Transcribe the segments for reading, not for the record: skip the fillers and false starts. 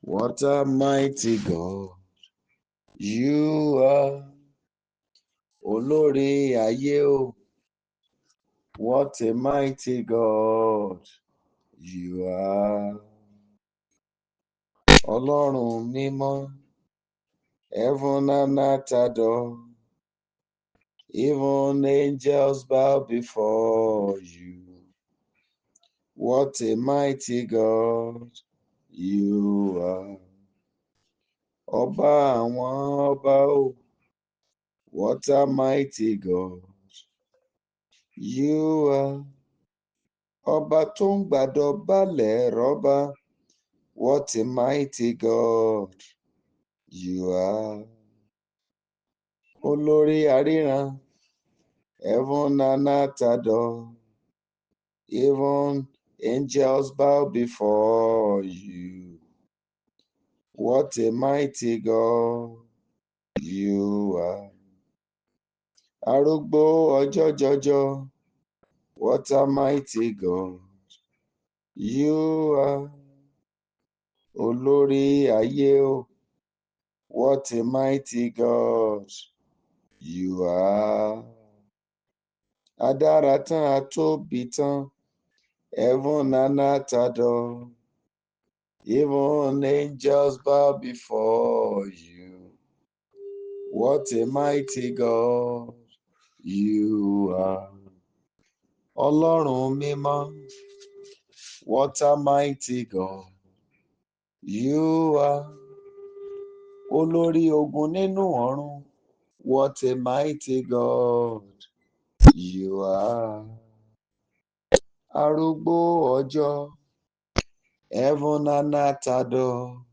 What a mighty God you are. Olórí ayé o. What a mighty God you are. Ọlọ́run mímọ́, heaven and earth adore. Even angels bow before you. What a mighty God you are. Ọba àwọn ọba o. What a mighty God you are. Ọba tó ń gbàdọ̀bálẹ̀ rọ́bà. What a mighty God you are. Olórí aríran, heaven and earth adore. Even angels bow before you. What a mighty God you are. Arúgbó ọjọ́ jọjọ. What a mighty God you are. Olórí ayé o. What a mighty God you are. Adára tán, atóbi tán, heaven and earth adore. Even angels bow before you. What a mighty God you are. Ọlọ́run mímọ́, what a mighty God you are. Olórí ogun nínú ọ̀run, what a mighty God you are. Arúgbó ọjọ́, heaven and earth adore.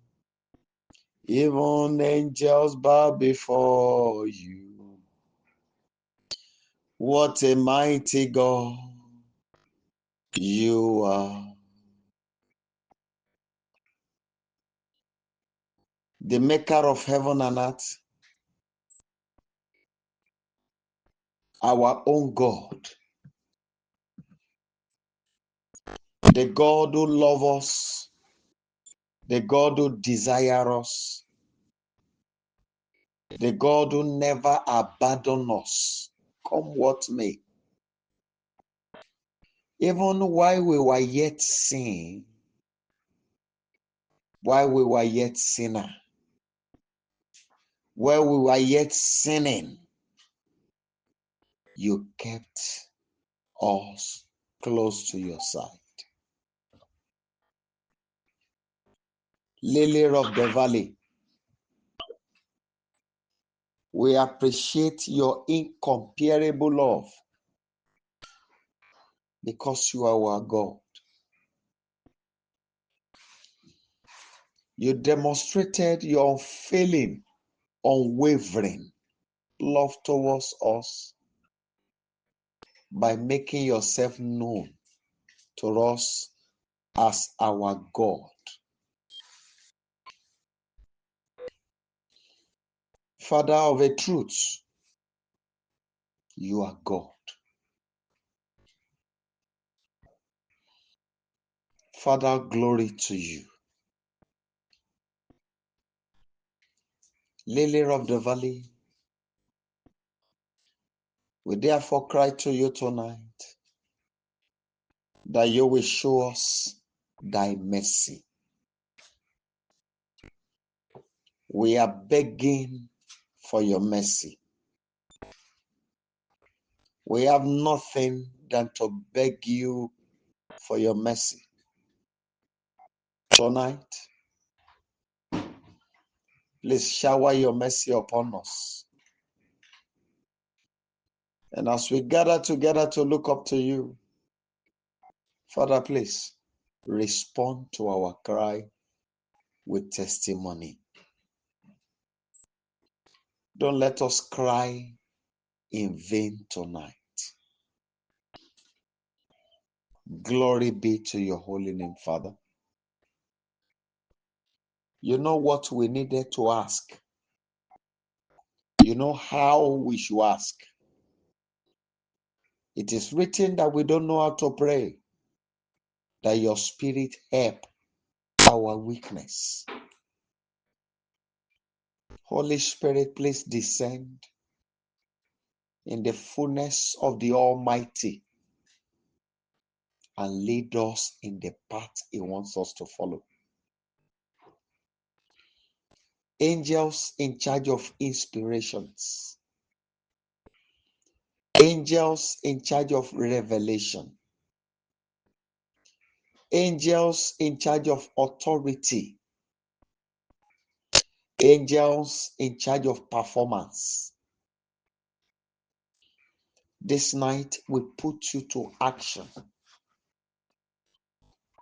Even angels bow before you. What a mighty God you are. The maker of heaven and earth, our own God. The God who loves us, the God who desires us, the God who never abandons us, come what may. Even while we were yet sin, while we were yet sinner, while we were yet sinning, you kept us close to your side. Lily of the valley, we appreciate your incomparable love because you are our God. You demonstrated your unfailing, unwavering love towards us by making yourself known to us as our God. Father of a truth, you are God. Father, glory to you. Lily of the valley, we therefore cry to you tonight that you will show us thy mercy. We are begging for your mercy. We have nothing than to beg you for your mercy. Tonight, please shower your mercy upon us. And as we gather together to look up to you, Father, please respond to our cry with testimony. Don't let us cry in vain tonight. Glory be to your holy name, Father. You know what we needed to ask. You know how we should ask. It is written that we don't know how to pray, that your spirit help our weakness. Holy Spirit, please descend in the fullness of the Almighty and lead us in the path He wants us to follow. Angels in charge of inspirations. Angels in charge of revelation. Angels in charge of authority. Angels in charge of performance. This night we put you to action.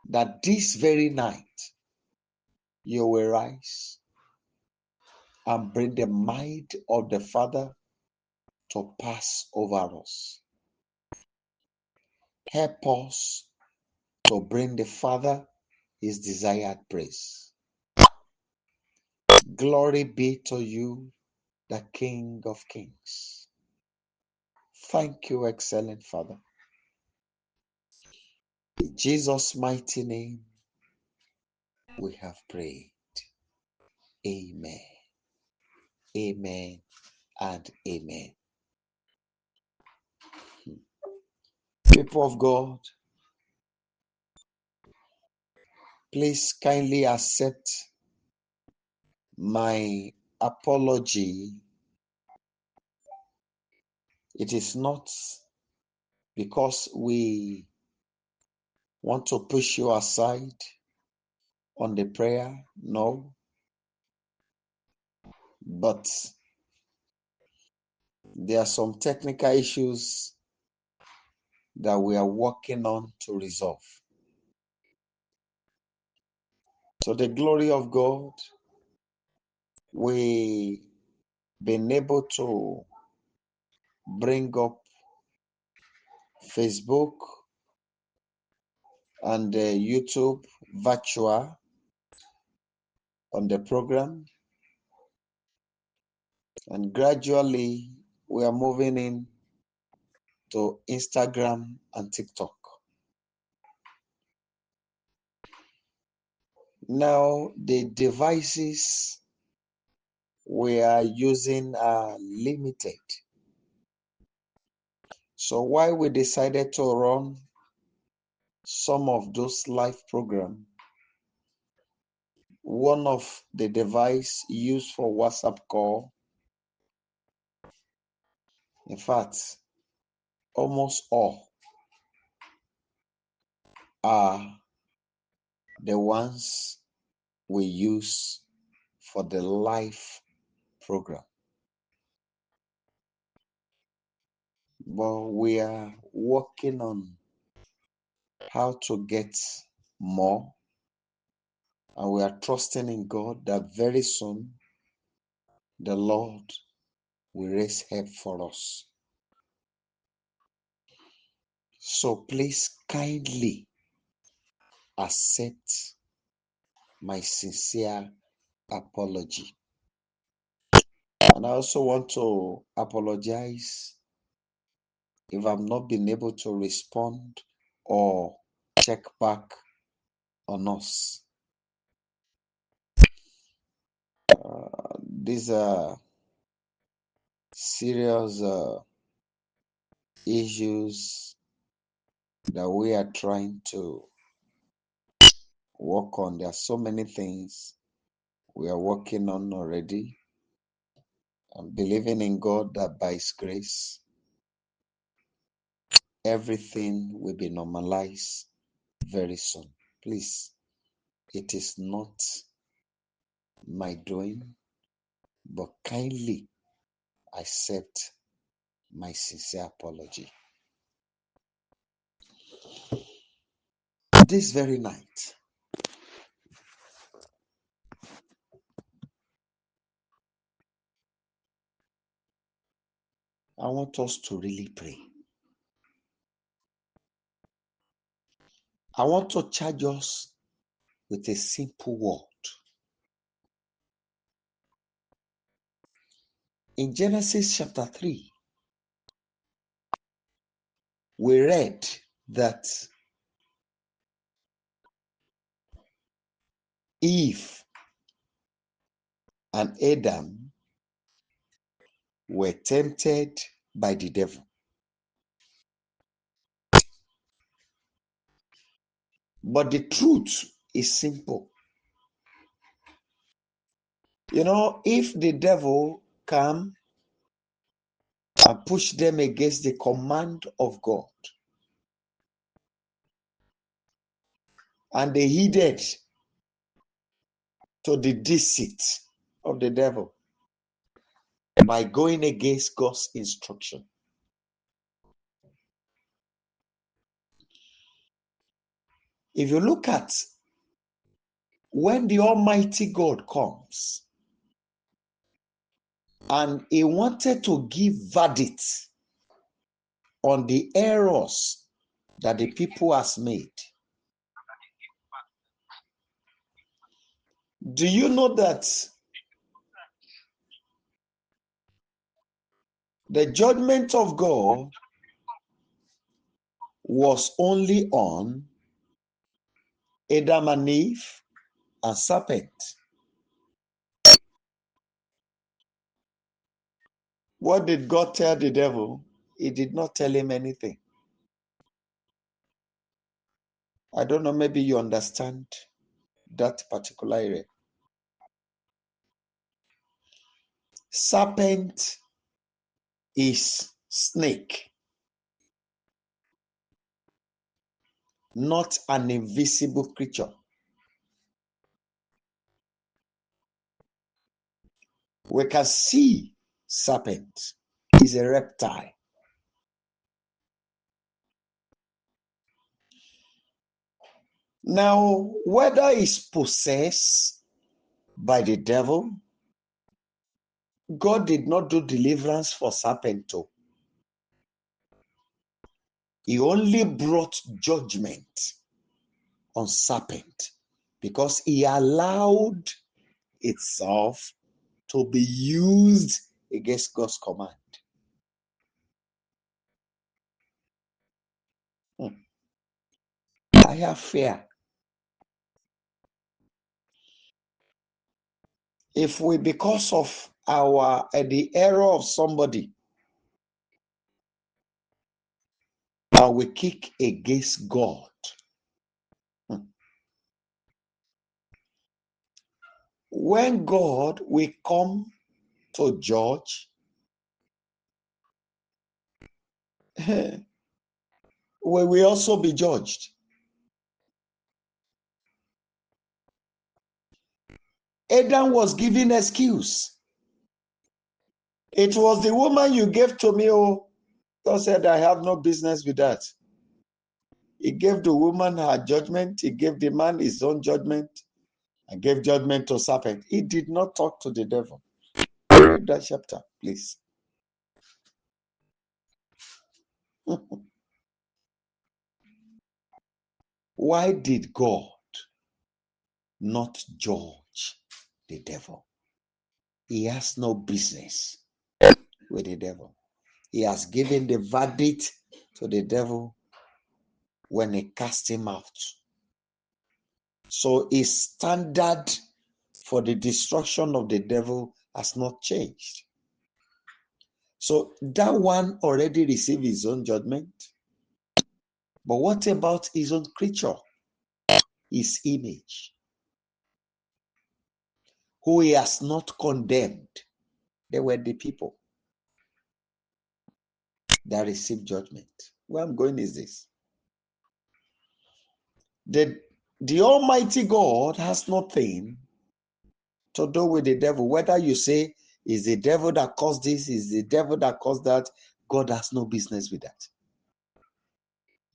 That this very night you will rise and bring the might of the Father to pass over us. Help us to bring the Father His desired praise. Glory be to you, the King of Kings. Thank you, excellent Father. In Jesus' mighty name, we have prayed. Amen. Amen and amen. People of God, please kindly accept my apology. It is not because we want to push you aside on the prayer, no. But there are some technical issues that we are working on to resolve. To the glory of God, we've been able to bring up Facebook and YouTube virtual on the program, and gradually we are moving in to Instagram and TikTok. Now the devices we are using are limited. So why we decided to run some of those live programs, one of the device used for WhatsApp call, in fact, almost all are the ones we use for the live program. But we are working on how to get more, and we are trusting in God that very soon the Lord will raise help for us. So please kindly accept my sincere apology. And I also want to apologize if I've not been able to respond or check back on us. These are serious issues that we are trying to work on. There are so many things we are working on already. I'm believing in God that by His grace, everything will be normalized very soon. Please, it is not my doing, but kindly accept my sincere apology. This very night, I want us to really pray. I want to charge us with a simple word. In Genesis chapter 3, we read that Eve and Adam were tempted by the devil. But the truth is simple. If the devil come and push them against the command of God, and they heeded to the deceit of the devil by going against God's instruction, if you look at when the Almighty God comes and he wanted to give verdict on the errors that the people has made, do you know that the judgment of God was only on Adam and Eve and serpent? What did God tell the devil? He did not tell him anything. I don't know, maybe you understand that particular area. Serpent is snake, not an invisible creature. We can see serpent is a reptile. Now, whether it's possessed by the devil, God did not do deliverance for serpent too. He only brought judgment on serpent because he allowed itself to be used against God's command. I have fear. If we, because of the error of somebody, and we kick against God, when God will come to judge, we will also be judged. Adam was given excuse. It was the woman you gave to me, oh, God said, I have no business with that. He gave the woman her judgment. He gave the man his own judgment and gave judgment to serpent. He did not talk to the devil. Read that chapter, please. Why did God not judge the devil? He has no business with the devil. He has given the verdict to the devil when he cast him out. So his standard for the destruction of the devil has not changed. So that one already received his own judgment. But what about his own creature, his image, who he has not condemned? They were the people that received judgment. Where I'm going is this. The Almighty God has nothing to do with the devil. Whether you say is the devil that caused this, is the devil that caused that, God has no business with that.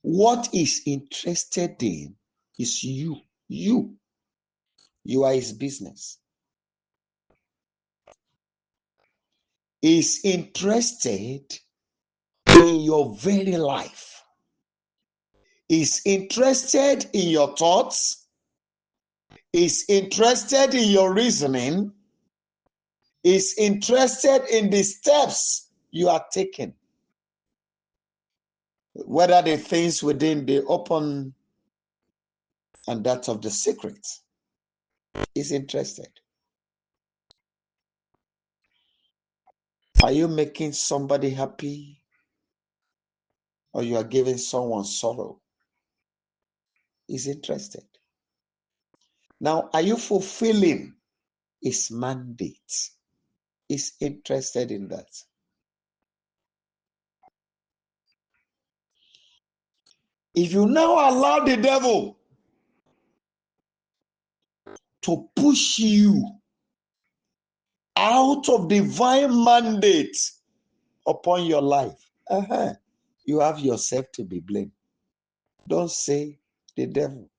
What he's interested in is you. You are his business. He's interested in your very life. He's interested in your thoughts. He's interested in your reasoning. He's interested in the steps you are taking. Whether the things within the open and that of the secret. He's interested. Are you making somebody happy, or you are giving someone sorrow? He's interested. Now, are you fulfilling his mandate? He's interested in that. If you now allow the devil to push you out of divine mandate upon your life, you have yourself to be blamed. Don't say the devil.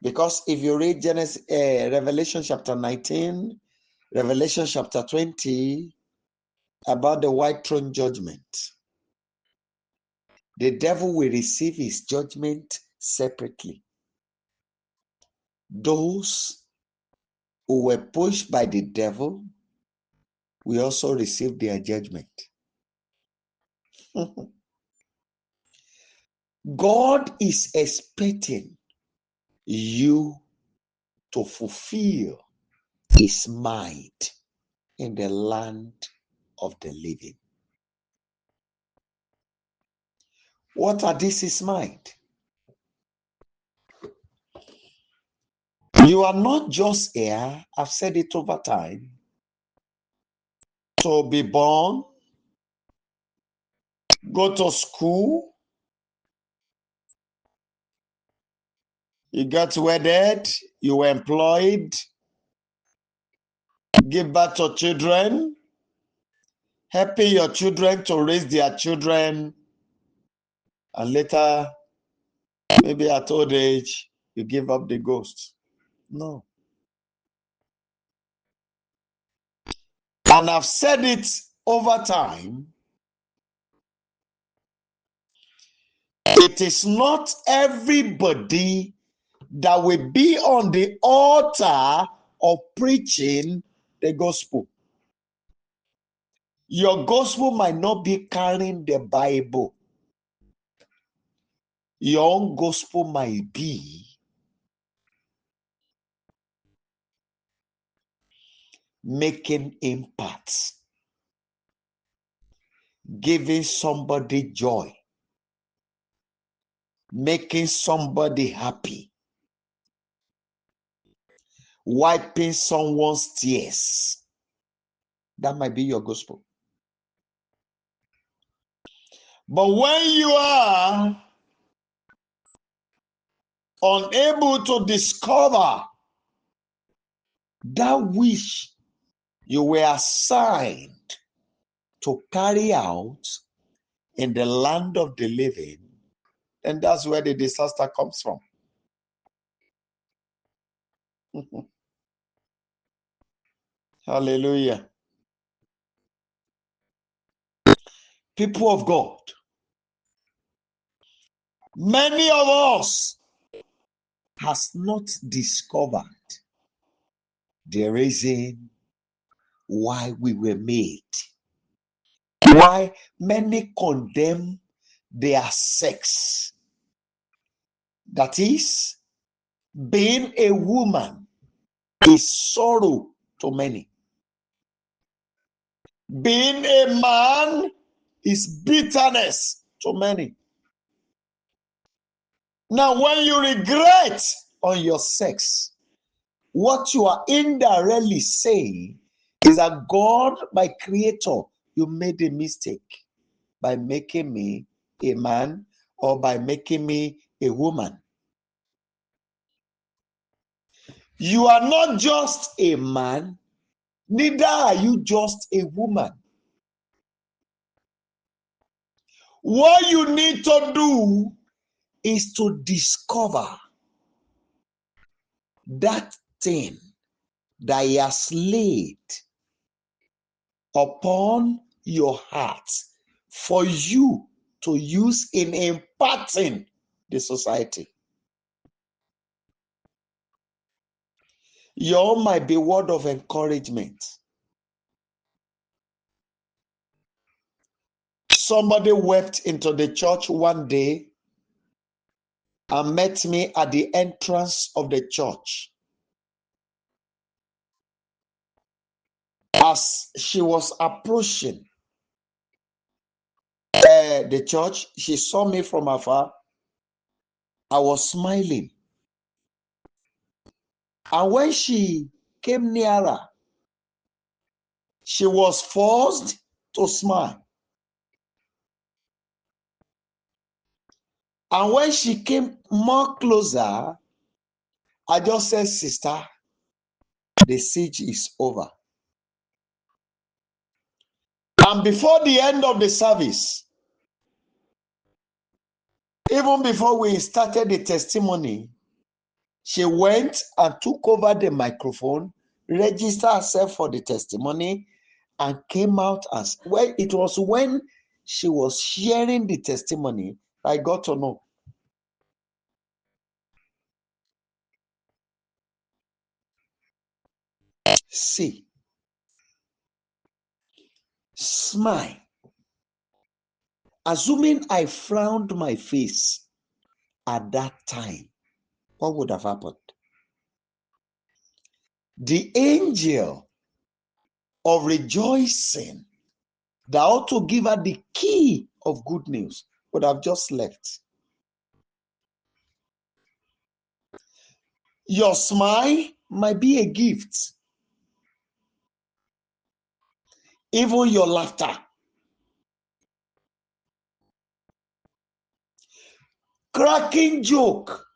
Because if you read Revelation chapter 19, Revelation chapter 20, about the white throne judgment, the devil will receive his judgment separately. Those who were pushed by the devil will also receive their judgment. God is expecting you to fulfill his might in the land of the living. What are these his might? You are not just here, I've said it over time, to be born, go to school, you got wedded, you were employed, give birth to children, helping your children to raise their children, and later, maybe at old age, you give up the ghost. No. And I've said it over time, it is not everybody that will be on the altar of preaching the gospel. Your gospel might not be carrying the Bible. Your own gospel might be making impacts, giving somebody joy, making somebody happy, wiping someone's tears. That might be your gospel. But when you are unable to discover that which you were assigned to carry out in the land of the living, then that's where the disaster comes from. Hallelujah. People of God, many of us has not discovered the reason why we were made. Why many condemn their sex. That is, being a woman is sorrow to many. Being a man is bitterness to many. Now, when you regret on your sex, what you are indirectly saying is that God, my creator, you made a mistake by making me a man or by making me a woman. You are not just a man, neither are you just a woman. What you need to do is to discover that thing that he has laid upon your heart for you to use in imparting the society. Your might be word of encouragement. Somebody wept into the church one day and met me at the entrance of the church. As she was approaching the church, she saw me from afar. I was smiling. And when she came nearer, she was forced to smile. And when she came more closer, I just said, "Sister, the siege is over." And before the end of the service, even before we started the testimony, she went and took over the microphone, registered herself for the testimony, and came out as well. It was when she was sharing the testimony I got to know. See, smile. Assuming I frowned my face at that time, what would have happened? The angel of rejoicing that ought to give her the key of good news would have just left. Your smile might be a gift. Even your laughter. Cracking joke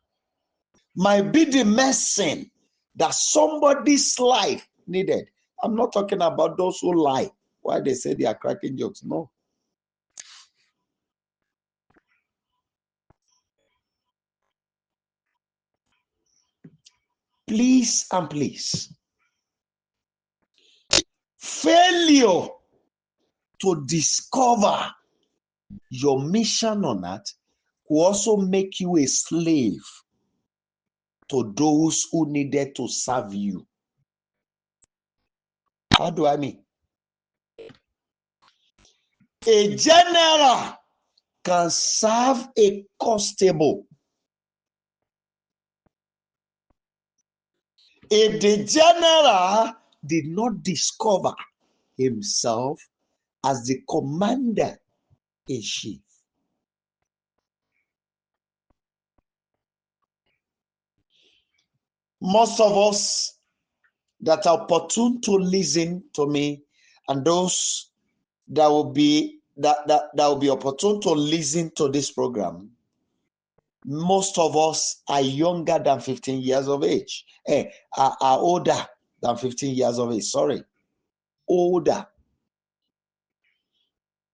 might be the medicine that somebody's life needed. I'm not talking about those who lie while they say they are cracking jokes. No. Please and please. Failure to discover your mission on earth will also make you a slave to those who needed to serve you. How do I mean? A general can serve a constable if the general did not discover himself as the commander in chief. Most of us that are opportune to listen to me, and those that will be opportune to listen to this program, most of us are younger than 15 years of age. Are older than 15 years of age. Sorry, older.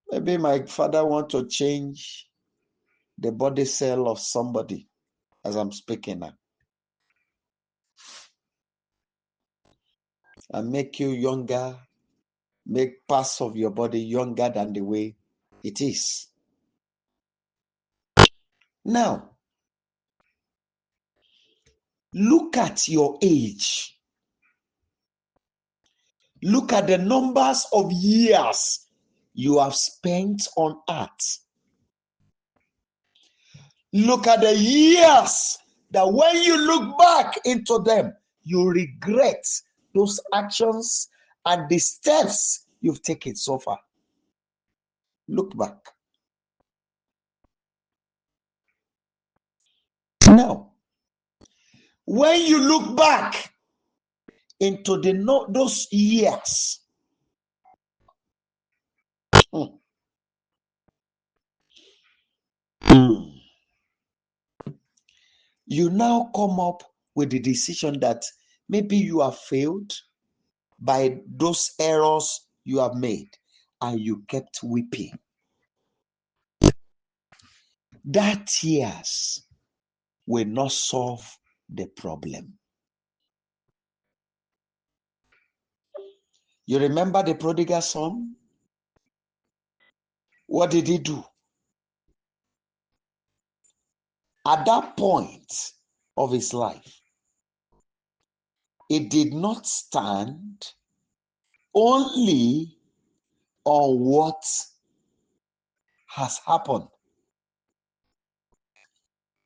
Maybe my father want to change the body cell of somebody as I'm speaking now, and make you younger, make parts of your body younger than the way it is. Now, look at your age. Look at the numbers of years you have spent on earth. Look at the years that when you look back into them, you regret those actions and the steps you've taken so far. Look back. Now, when you look back into those years, you now come up with the decision that maybe you have failed by those errors you have made, and you kept weeping. That tears will not solve the problem. You remember the prodigal son? What did he do? At that point of his life, he did not stand only on what has happened.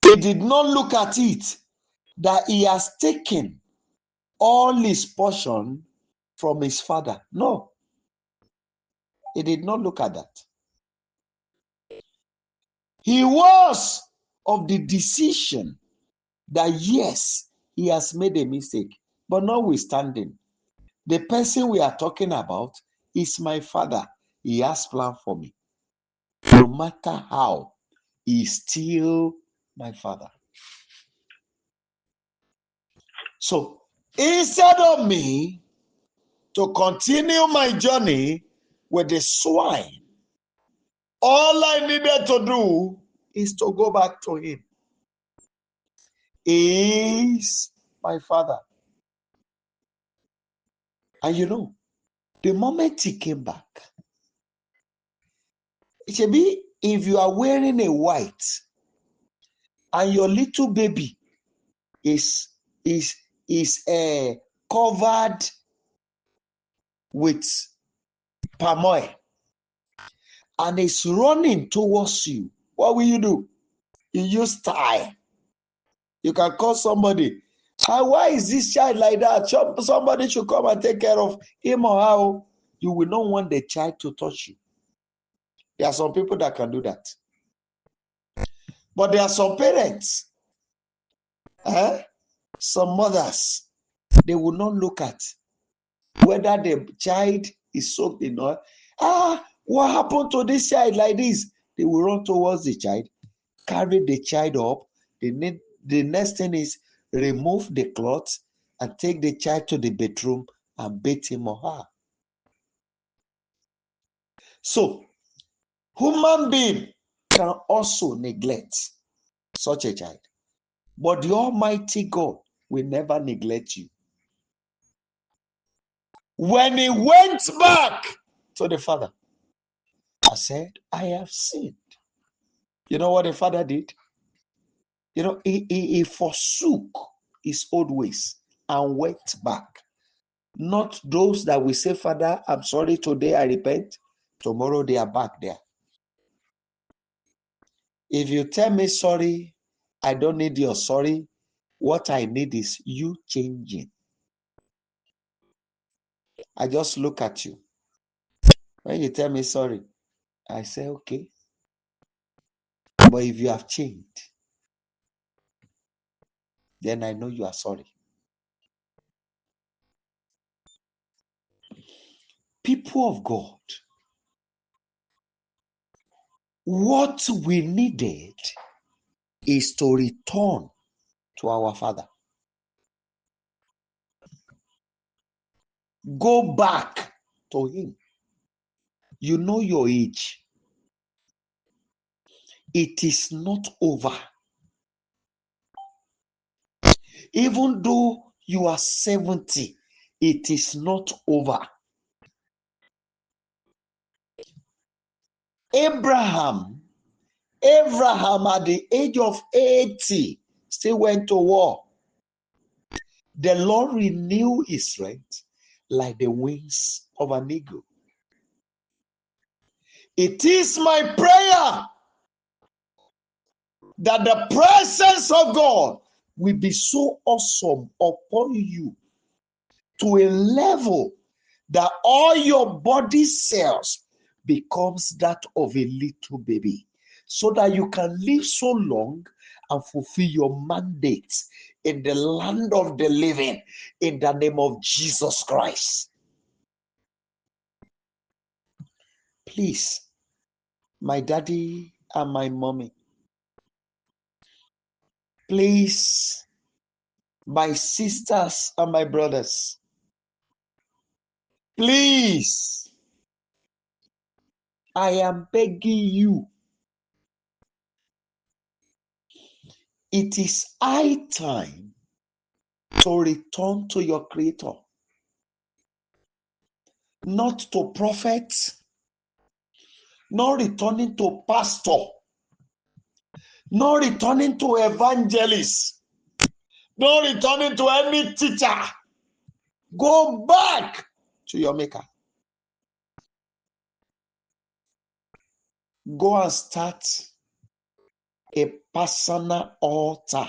He did not look at it that he has taken all his portion from his father. No, he did not look at that. He was of the decision that yes, he has made a mistake, but notwithstanding, the person we are talking about is my father. He has plan for me. No matter how, he is still my father. So instead of me to continue my journey with the swine, all I needed to do is to go back to him. He is my father. And you know, the moment he came back, it should be if you are wearing a white and your little baby is covered with palm oil and is running towards you, what will you do? You use tie. You can call somebody. Why is this child like that? Somebody should come and take care of him or her. You will not want the child to touch you. There are some people that can do that. But there are some parents, some mothers, they will not look at whether the child is soaked in oil. What happened to this child like this? They will run towards the child, carry the child up. The next thing is remove the cloth and take the child to the bedroom and beat him or her. So, human being can also neglect such a child. But the Almighty God will never neglect you. When he went back to the father, I said, I have sinned. You know what the father did? You know, he forsook his old ways and went back. Not those that will say, Father, I'm sorry, today I repent. Tomorrow they are back there. If you tell me sorry, I don't need your sorry. What I need is you changing. I just look at you. When you tell me sorry, I say, okay. But if you have changed, then I know you are sorry. People of God, what we needed is to return to our Father. Go back to Him. You know your age. It is not over. Even though you are 70, it is not over. Abraham at the age of 80 still went to war. The Lord renewed his strength like the wings of an eagle. It is my prayer that the presence of God will be so awesome upon you to a level that all your body cells becomes that of a little baby, so that you can live so long and fulfill your mandate in the land of the living in the name of Jesus Christ. Please, my daddy and my mommy, please, my sisters and my brothers, please, I am begging you. It is high time to return to your Creator. Not to prophets, not returning to pastor, not returning to evangelists, not returning to any teacher. Go back to your Maker. Go and start a personal altar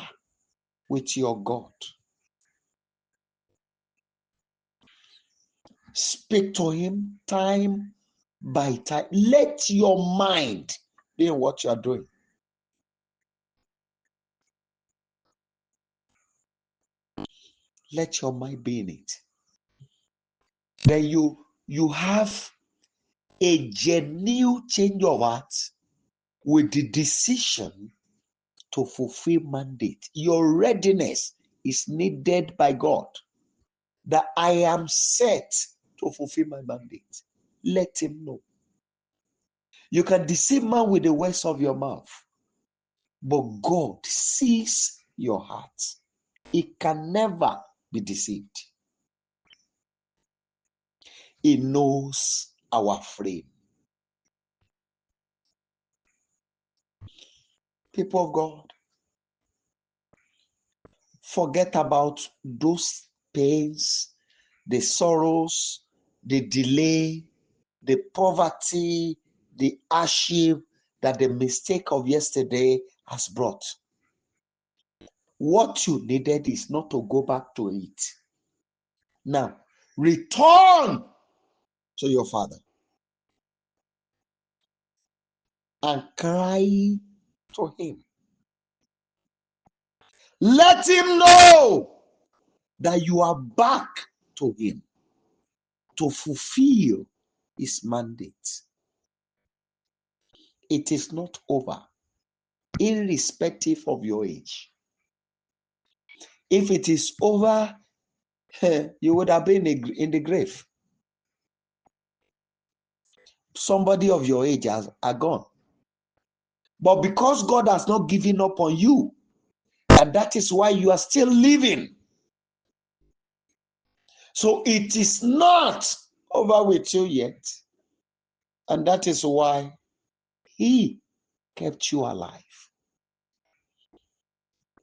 with your God. Speak to him time by time. Let your mind be in what you are doing. Let your mind be in it. Then you have a genuine change of heart with the decision to fulfill mandate. Your readiness is needed by God. That I am set to fulfill my mandate. Let him know. You can deceive man with the words of your mouth, but God sees your heart. He can never be deceived. He knows our frame. People of God, forget about those pains, the sorrows, the delay, the poverty, the hardship that the mistake of yesterday has brought. What you needed is not to go back to it. Now, return to your father and cry to him. Let him know that you are back to him to fulfill his mandate. It is not over, irrespective of your age. If it is over, you would have been in the grave. Somebody of your age are gone. But because God has not given up on you, and that is why you are still living. So it is not over with you yet. And that is why he kept you alive.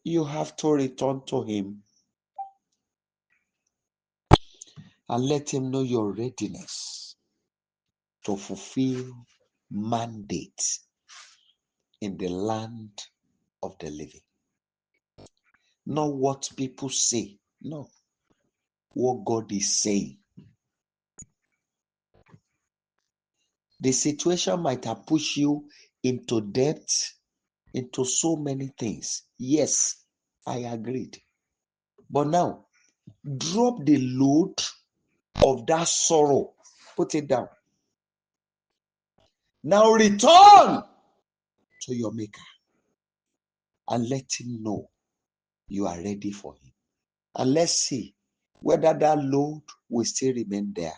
You have to return to him and let him know your readiness to fulfill mandate in the land of the living. Not what people say, no, what God is saying. The situation might have pushed you into debt, into so many things. Yes, I agreed. But now, drop the load of that sorrow. Put it down. Now return to your maker and let him know you are ready for him. And let's see whether that load will still remain there.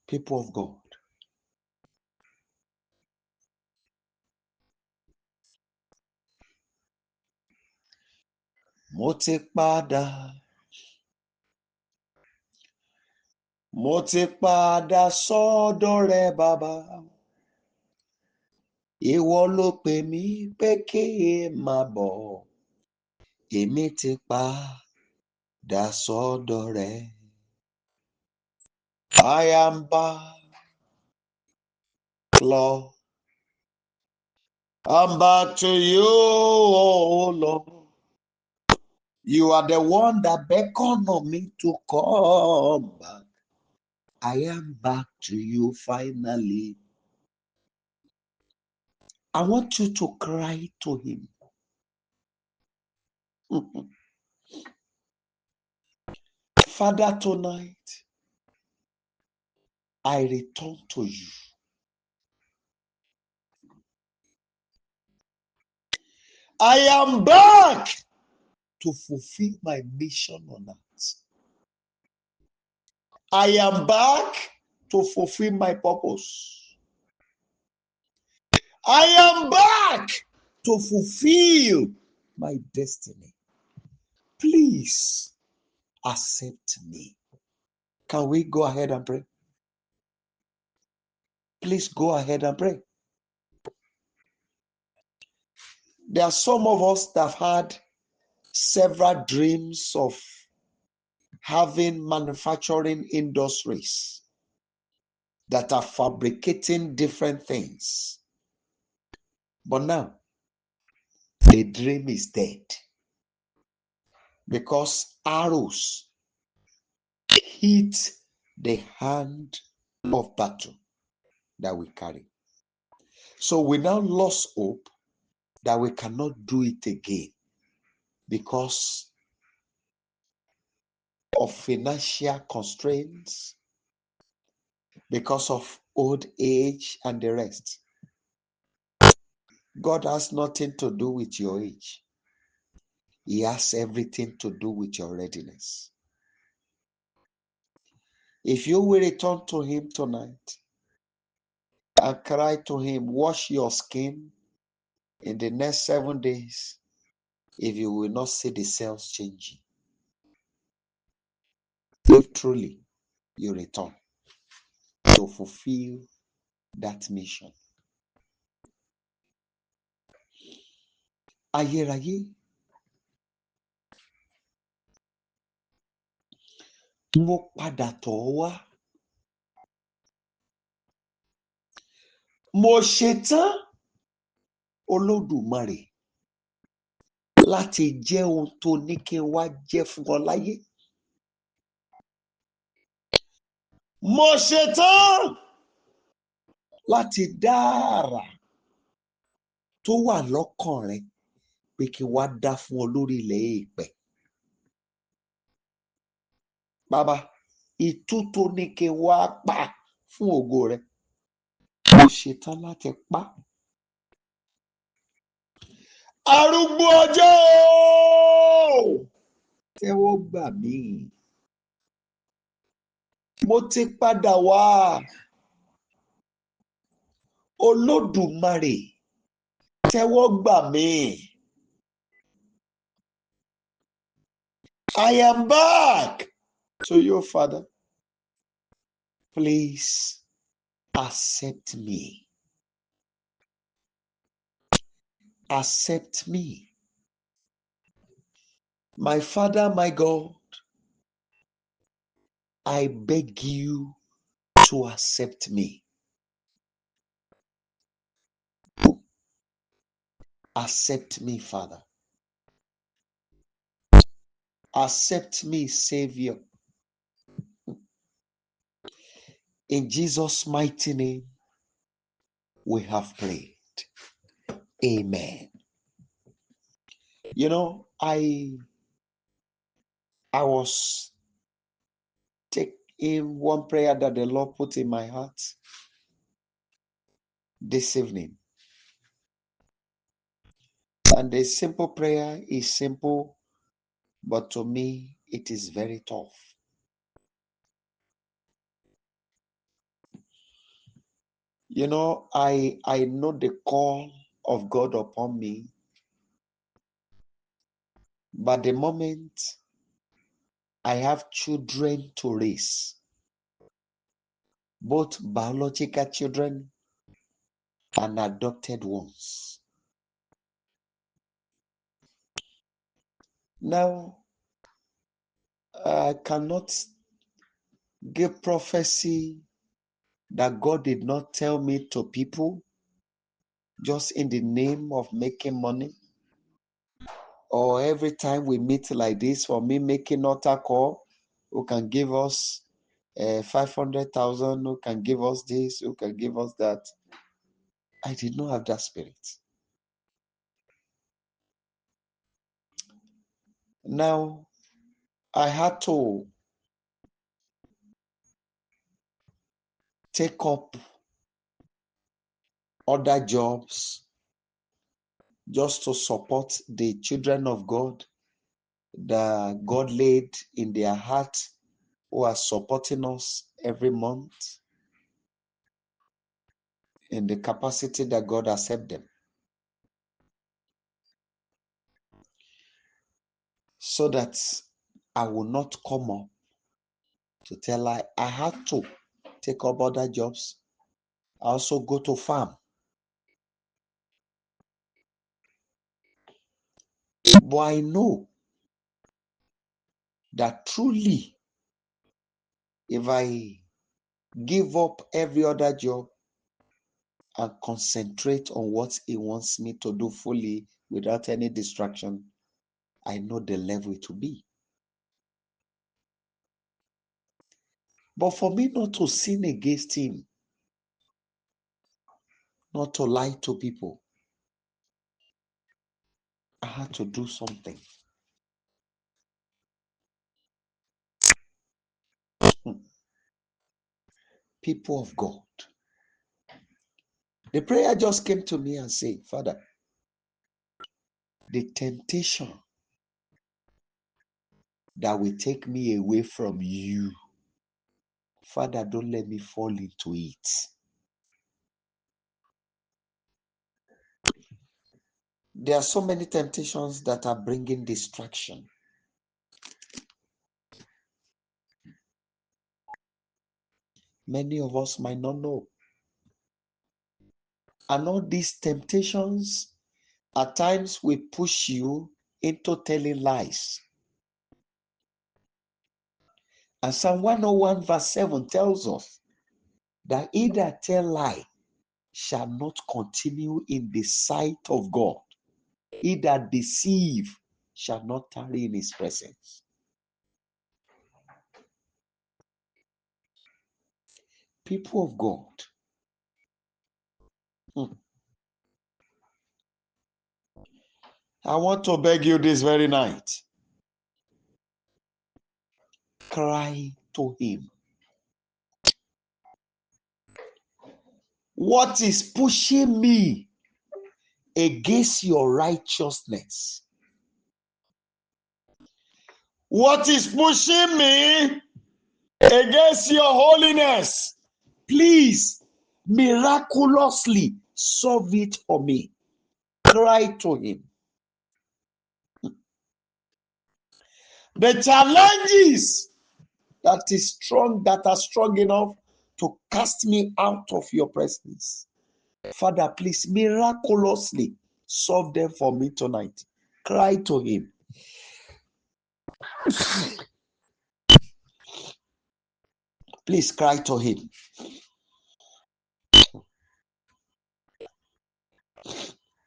People of God, mo ti padà sọ́dọ̀ rẹ bàbá. Ìwọ ló pè mí pé kí n máa bọ̀. Èmi ti padà sọ́dọ̀ rẹ. I am back, Lord. I'm back to you, oh Lord. You are the one that beckoned on me to come back. I am back to you finally. I want you to cry to him. Father, tonight, I return to you. I am back to fulfill my mission on earth. I am back to fulfill my purpose. I am back to fulfill my destiny. Please accept me. Can we go ahead and pray? Please go ahead and pray. There are some of us that have had several dreams of having manufacturing industries that are fabricating different things. But now, the dream is dead. because arrows hit the hand of battle that we carry. So we now lost hope that we cannot do it again because of financial constraints, because of old age and the rest. God has nothing to do with your age. He has everything to do with your readiness. If you will return to him tonight and cry to him, wash your skin in the next 7 days, if you will not see the cells changing, if truly you return to fulfill that mission. Ayérayé, mo padà tọ̀ ọ́ wá. Mo ṣetán Olódùmarè láti jẹ́ ohun tó ní kí n wá jẹ́ fún ọ láyé. Mo ṣetán láti dá àrà tó wà lọ́kàn rẹ pé kí n wá dá fún ọ lórí ilẹ̀ èèpẹ̀. Bàbá, ìtú tó ní kí n wá pa fún ògo rẹ, mo ṣetán láti pa. Arúgbó ọjọ́ tẹ́wọ́ gbà mí. Mo ti padà wá. Olódùmarè tẹ́wọ́ gbà mí. I am back to you, Father. Please accept me. Accept me. My Father, my God, I beg you to accept me. Accept me, Father. Accept me, Savior. In Jesus' mighty name, we have prayed. Amen. You know, I was taking one prayer that the Lord put in my heart this evening. And the simple prayer is simple, but to me, it is very tough. You know, I know the call of God upon me, but the moment I have children to raise, both biological children and adopted ones. Now, I cannot give prophecy that God did not tell me to people just in the name of making money. Or every time we meet like this, for me making altar call, who can give us 500,000, who can give us this, who can give us that. I did not have that spirit. Now, I had to take up other jobs just to support the children of God that God laid in their heart who are supporting us every month in the capacity that God has helped them. So that I will not come up to tell I had to take up other jobs. I also go to farm. But I know that truly, if I give up every other job and concentrate on what He wants me to do fully without any distraction, I know the level to be. But for me not to sin against him, not to lie to people, I had to do something. People of God, the prayer just came to me and said, Father, the temptation that will take me away from you, Father, don't let me fall into it. There are so many temptations that are bringing distraction. Many of us might not know. And all these temptations, at times, will push you into telling lies. And Psalm 101 verse 7 tells us that he that tell lie shall not continue in the sight of God. He that deceive shall not tarry in his presence. People of God, I want to beg you this very night, cry to him. What is pushing me against your righteousness? What is pushing me against your holiness? Please, miraculously solve it for me. Cry to him. The challenges that are strong enough to cast me out of your presence, Father, please miraculously solve them for me tonight. Cry to him. Please cry to him.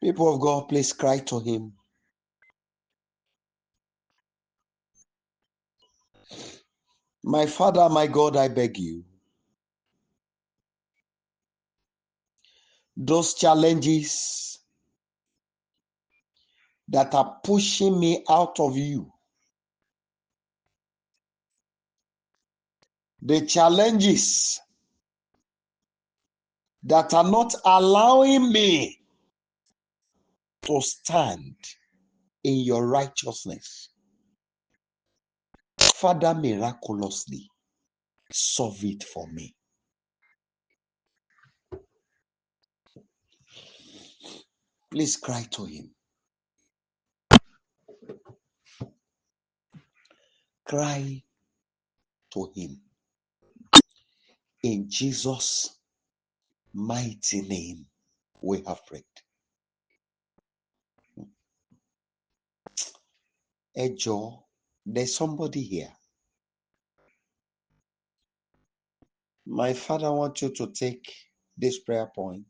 People of God, please cry to him. My Father, my God, I beg you. Those challenges that are pushing me out of you, the challenges that are not allowing me to stand in your righteousness, Father, miraculously solve it for me. Please cry to him. Cry to him. In Jesus' mighty name, we have prayed. Ejo, there's somebody here. My Father wants you to take this prayer point.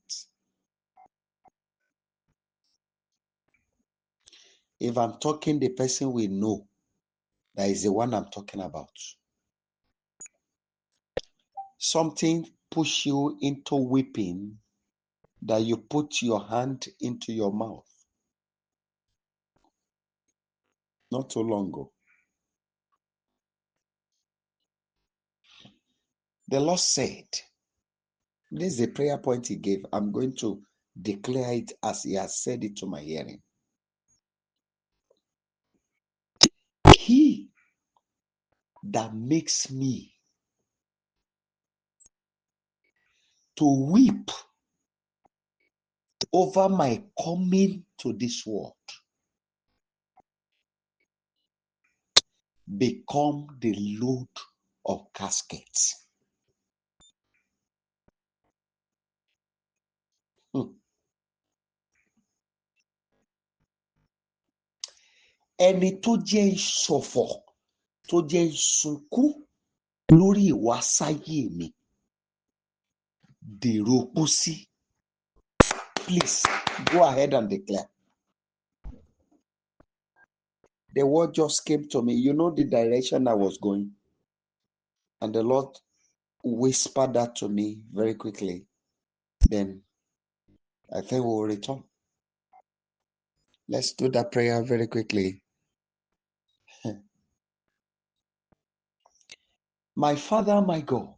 If I'm talking, the person will know that is the one I'm talking about. Something push you into weeping that you put your hand into your mouth. Not too long ago. The Lord said, this is the prayer point he gave. I'm going to declare it as he has said it to my hearing. He that makes me to weep over my coming to this world become the load of caskets. Ẹni tó jẹ́ ìṣọ̀fọ̀ tó jẹ́ ìsunkún lórí ìwàsáyé mi dèrò pósí. Please go ahead and declare. The word just came to me. You know the direction I was going. And the Lord whispered that to me very quickly. Then I think we'll return. Let's do that prayer very quickly. My Father, my God,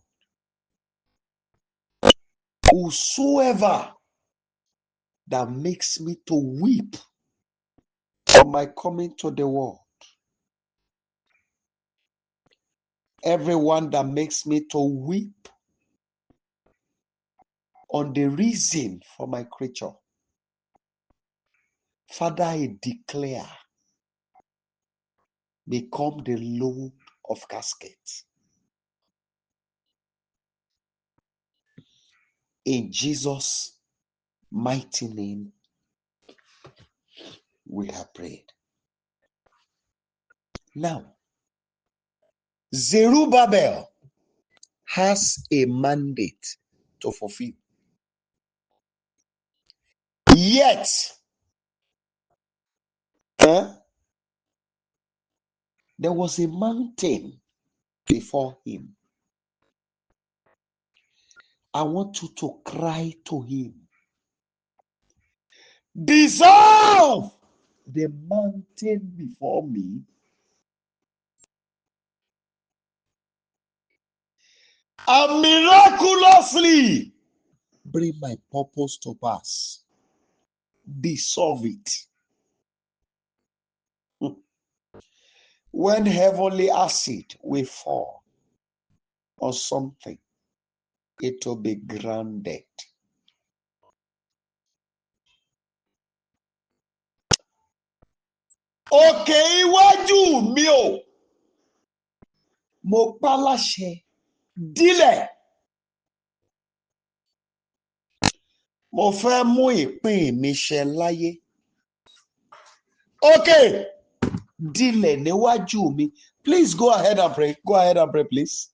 whosoever that makes me to weep on my coming to the world, everyone that makes me to weep on the reason for my creature, Father, I declare, become the load of caskets. In Jesus' mighty name, we have prayed. Now, Zerubbabel has a mandate to fulfill. Yet, there was a mountain before him. I want you to cry to him. Dissolve the mountain before me and miraculously bring my purpose to pass. Dissolve it. When heavenly acid will fall on something, it will be grounded. Òkè iwájú mi o, mo pa láṣẹ dílẹ̀. Mo fẹ́ mú ìpín mi ṣẹ láyé. Òkè dílẹ̀ níwájú mi. Please go ahead and pray. Go ahead and pray, please.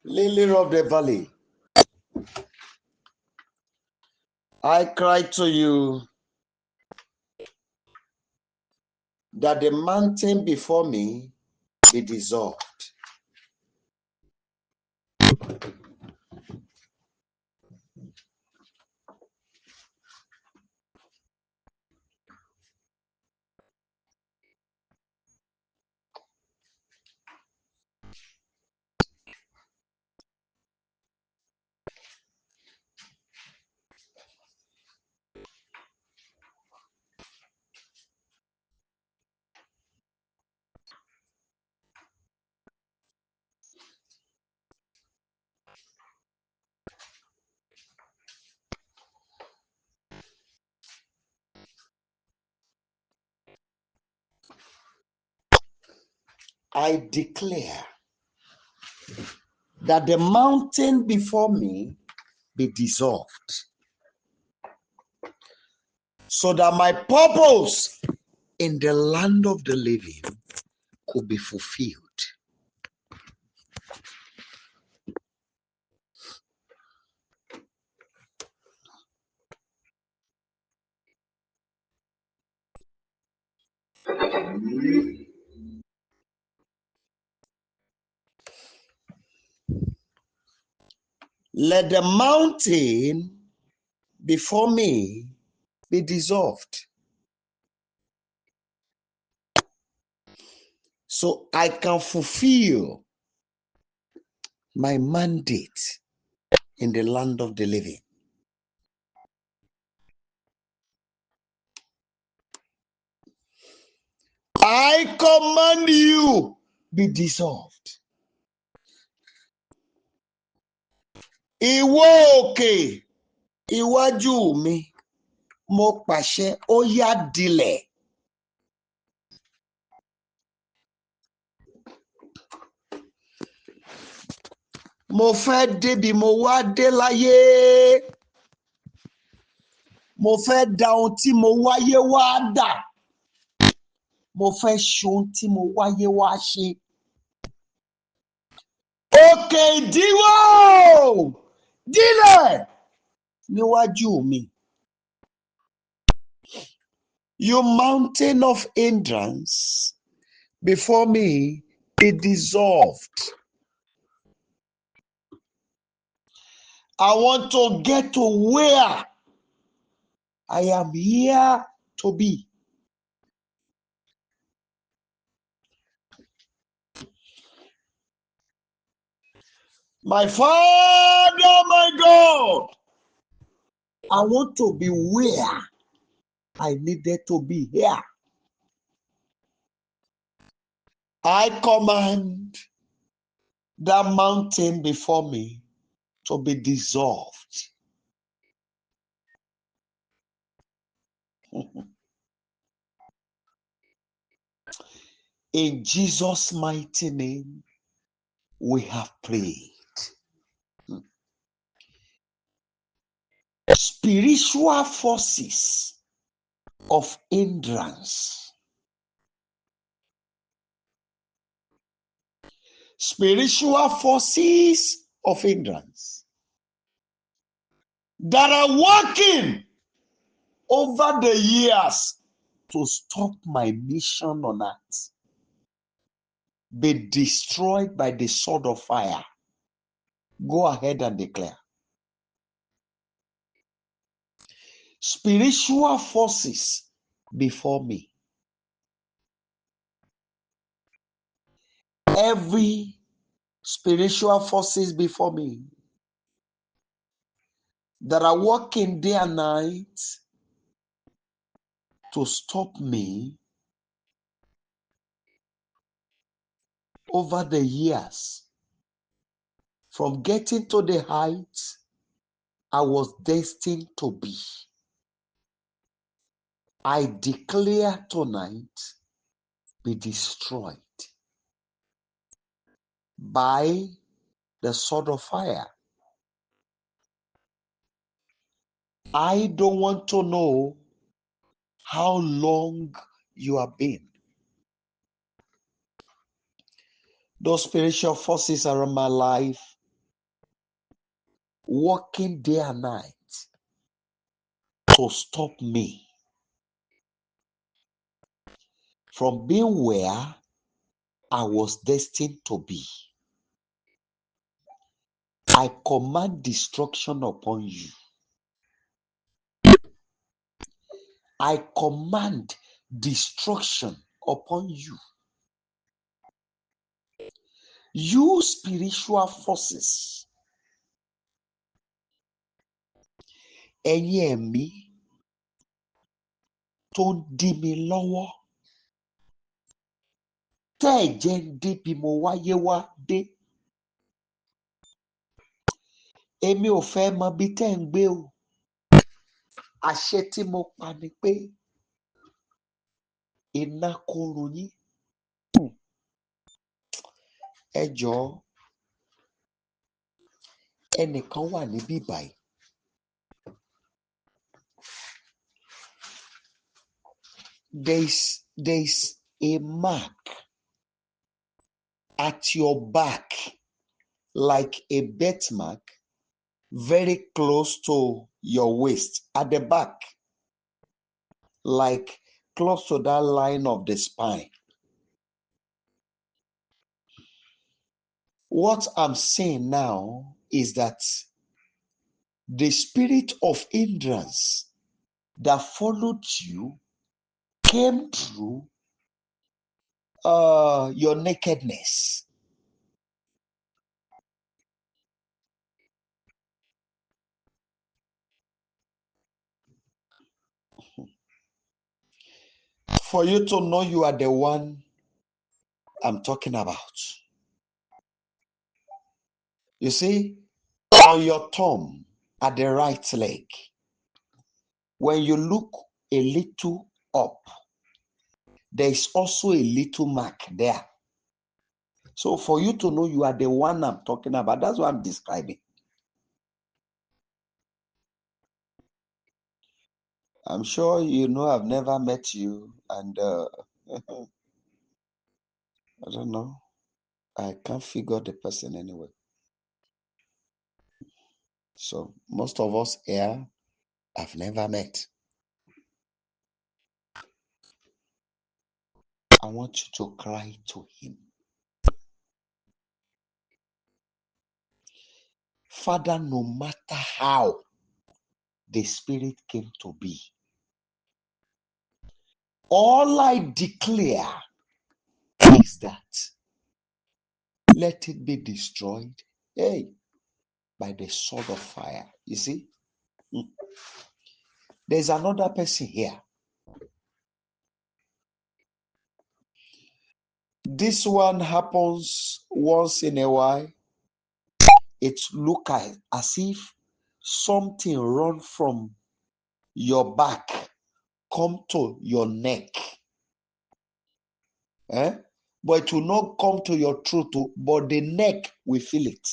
Lily of the valley, I cry to you that the mountain before me be dissolved. I declare that the mountain before me be dissolved, so that my purpose in the land of the living could be fulfilled. Let the mountain before me be dissolved, so I can fulfill my mandate in the land of the living. I command you, be dissolved. Ìwọ òkè iwájú mi, mo pàṣẹ ó yá dilẹ̀. Mo fẹ́ débi mo wá dé láyé. Mo fẹ́ da ohun tí mo wáyé wá dà. Mo fẹ́ ṣe ohun tí mo wáyé wá ṣe. Òkè ìdíwọ́ dílẹ̀ níwájú mi. You mountain of hindrance before me, be dissolved. I want to get to where I am here to be. My Father, my God, I want to be where I needed to be here. I command that mountain before me to be dissolved. In Jesus' mighty name, we have prayed. Spiritual forces of hindrance. Spiritual forces of hindrance that are working over the years to stop my mission on earth be destroyed by the sword of fire. Go ahead and declare. Spiritual forces before me. Every spiritual forces before me that are working day and night to stop me over the years from getting to the heights I was destined to be. I declare tonight, be destroyed by the sword of fire. I don't want to know how long you have been. Those spiritual forces are in my life, working day and night to stop me from being where I was destined to be. I command destruction upon you. I command destruction upon you. You spiritual forces, ẹ̀yin ẹ̀mí tó ń dí mi lọ́wọ́, tẹ́ ẹ̀ jẹ́ ń débi mo wáyé wá dé. Èmi ò fẹ́ mọ bí tẹ́ ń gbé o. Àṣẹ tí mo pa ni pé iná kó run yín. Ẹ jọ̀ọ́, ẹnìkan wà níbí báyìí. There is a mark at your back, like a birthmark, very close to your waist, at the back, like close to that line of the spine. What I'm saying now is that the spirit of hindrance that followed you came through your nakedness. For you to know you are the one I'm talking about. You see, on your thumb at the right leg, When you look a little up, there is also a little mark there. So for you to know you are the one I'm talking about, that's what I'm describing. I'm sure you know I've never met you, and I don't know. I can't figure the person anyway. So most of us here, I've never met. I want you to cry to him. Father, no matter how the spirit came to be, all I declare is that let it be destroyed, hey, by the sword of fire. You see, there's another person here. This one happens once in a while. It looks as if something run from your back, come to your neck. But it will not come to your throat, but the neck will feel it.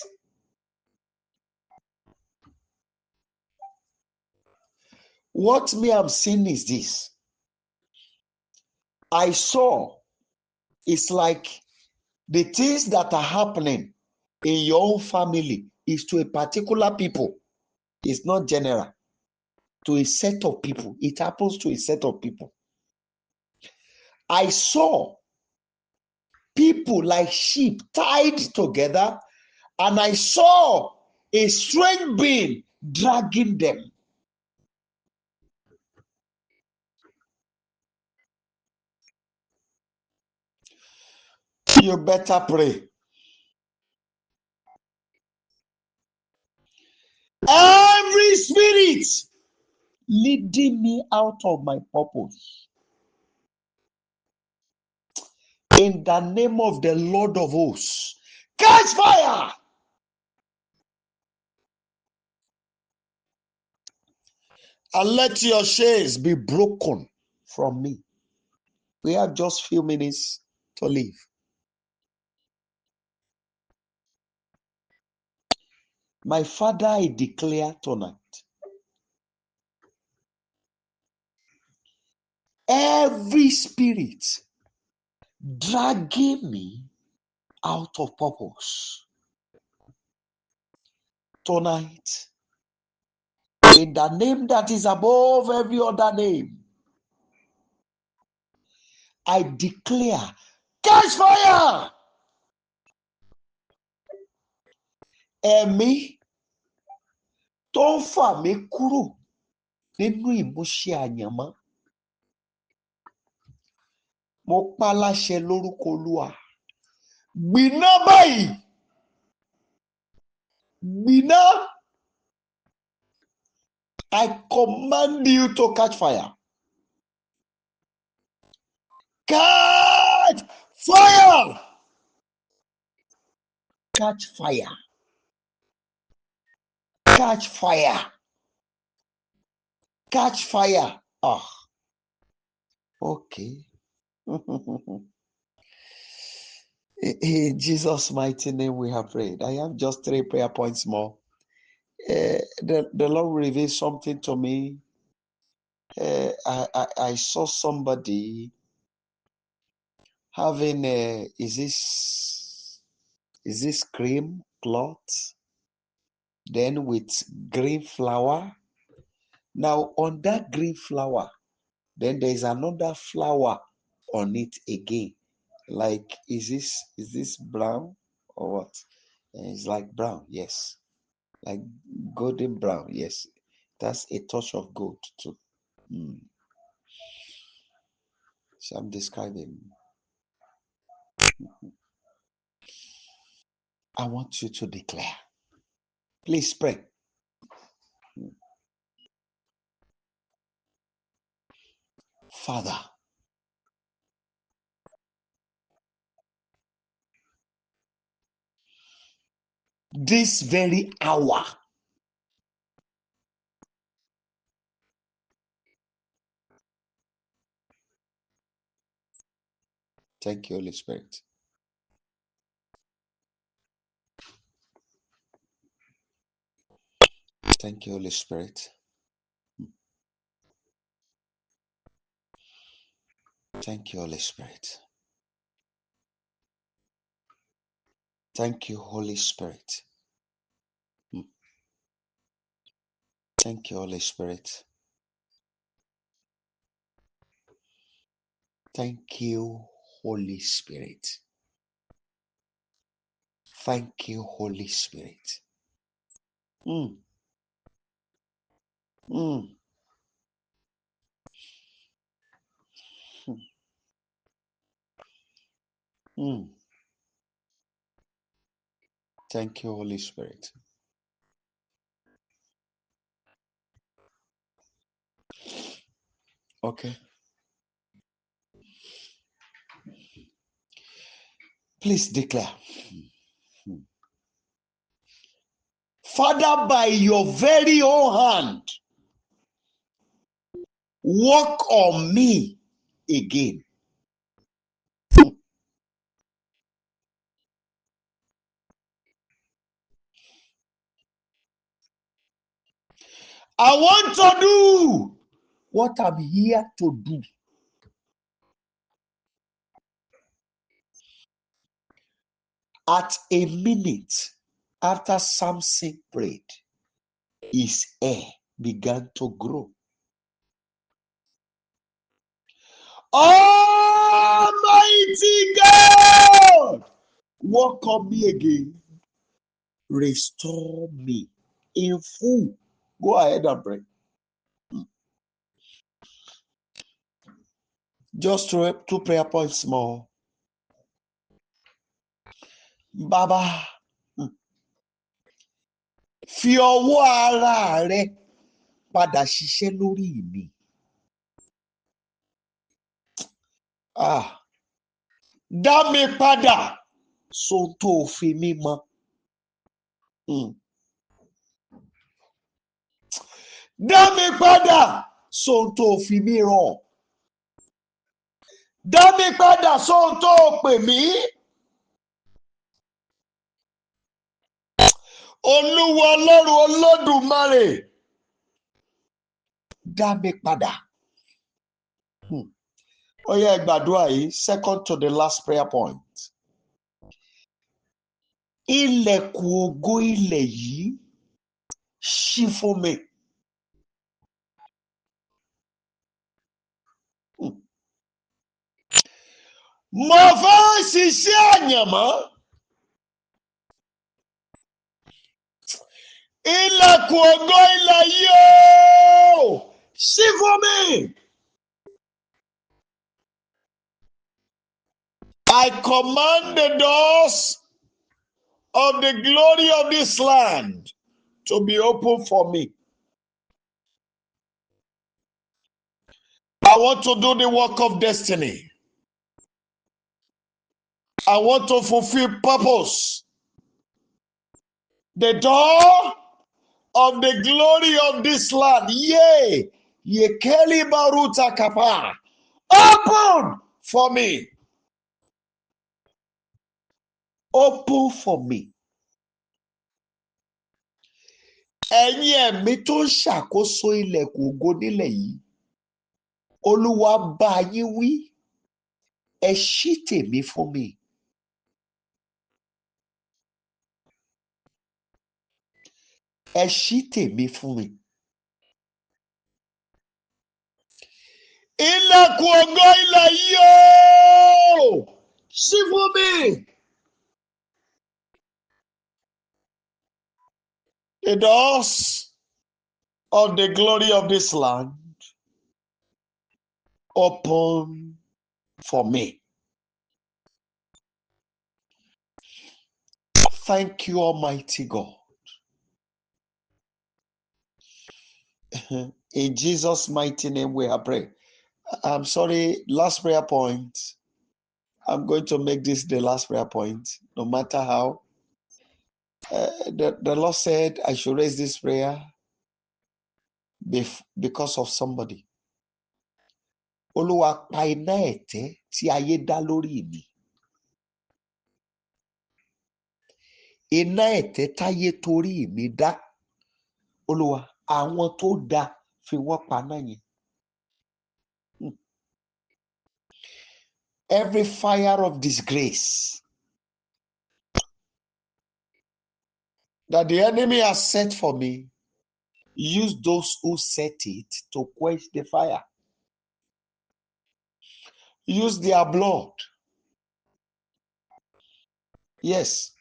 What me I'm seeing is this. I saw it's like the things that are happening in your own family is to a particular people. It's not general. To a set of people. It happens to a set of people. I saw people like sheep tied together, and I saw a strange being dragging them. You better pray. Every spirit leading me out of my purpose, in the name of the Lord of hosts, catch fire! And let your chains be broken from me. We have just few minutes to live. My Father, I declare tonight, every spirit dragging me out of purpose tonight, in the name that is above every other name, I declare, catch fire! Ẹ̀mí tó ń fà mí kúrò nínú ìmúṣẹ àyànmọ́, mo pa láṣẹ lórúkọ Olúwa. Gbiná báyìí! Gbiná! I command you to catch fire. Catch fire! Catch fire! Catch fire! Catch fire! Ah, okay. In Jesus' mighty name we have prayed. I have just 3 prayer points more. The Lord revealed something to me. I saw somebody having is this cream cloth, then with green flower. Now on that green flower, then there is another flower on it again. Like is this brown or what? It's like brown, yes. Like golden brown, yes. That's a touch of gold too. So I'm describing. I want you to declare. Please pray. Father, this very hour, Thank you, Holy Spirit. Thank you, Holy Spirit. Thank you, Holy Spirit. Thank you, Holy Spirit. Thank you, Holy Spirit. Thank you, Holy Spirit. Thank you, Holy Spirit. Mm, mm, mm. Thank you, Holy Spirit. Okay. Please declare. Father, by your very own hand, work on me again. I want to do what I'm here to do. At a minute after Samson prayed, his hair began to grow. Almighty God, work on me again. Restore me in full. Go ahead and pray. Just two prayer points more. Baba, fi ọwọ́ ara rẹ padà ṣiṣẹ́ lórí mi. Dá mi padà sóhun tó fi mí mọ́. Dá mi padà sóhun tó fi mí ràn. Dá mi padà sóhun tó pè mí. Olúwa Ọlọ́run Olódùmarè, dá mi padà. Ó yá, gbàdúrà yìí, second to the last prayer point. Ilẹ̀kùn ògo ilẹ̀ yìí ṣí fún mi. Mo fẹ́ ṣiṣẹ́ àyànmọ́. Ilẹ̀kùn ògo ilẹ̀ yìí ó ṣí fún mi. I command the doors of the glory of this land to be open for me. I want to do the work of destiny. I want to fulfill purpose. The door of the glory of this land, yea, Yekeli Baruta Kapa, open for me. Open for me. Ẹ̀yin ẹ̀mí tó ń ṣàkóso ilẹ̀kùn ògo nílẹ̀ yìí, Olúwa bá yín wí, ẹ ṣí tèmi fún mi. Ẹ ṣí tèmi fún mi. Ilẹ̀kùn ògo ilẹ̀ yìí ó ṣí fún mi. The doors of the glory of this land open for me. Thank you, Almighty God. In Jesus' mighty name we have prayed. I'm sorry, last prayer point. I'm going to make this the last prayer point, no matter how. The Lord said I should raise this prayer because of somebody. Olúwa pa iná ẹ̀tẹ́ tí ayé dá lórí mi. Iná ẹ̀tẹ́ táyé torí mi dá. Olúwa, àwọn tó dá fi wọ́n paná yẹn. Every fire of disgrace that the enemy has set for me, use those who set it to quench the fire. Use their blood. Yes.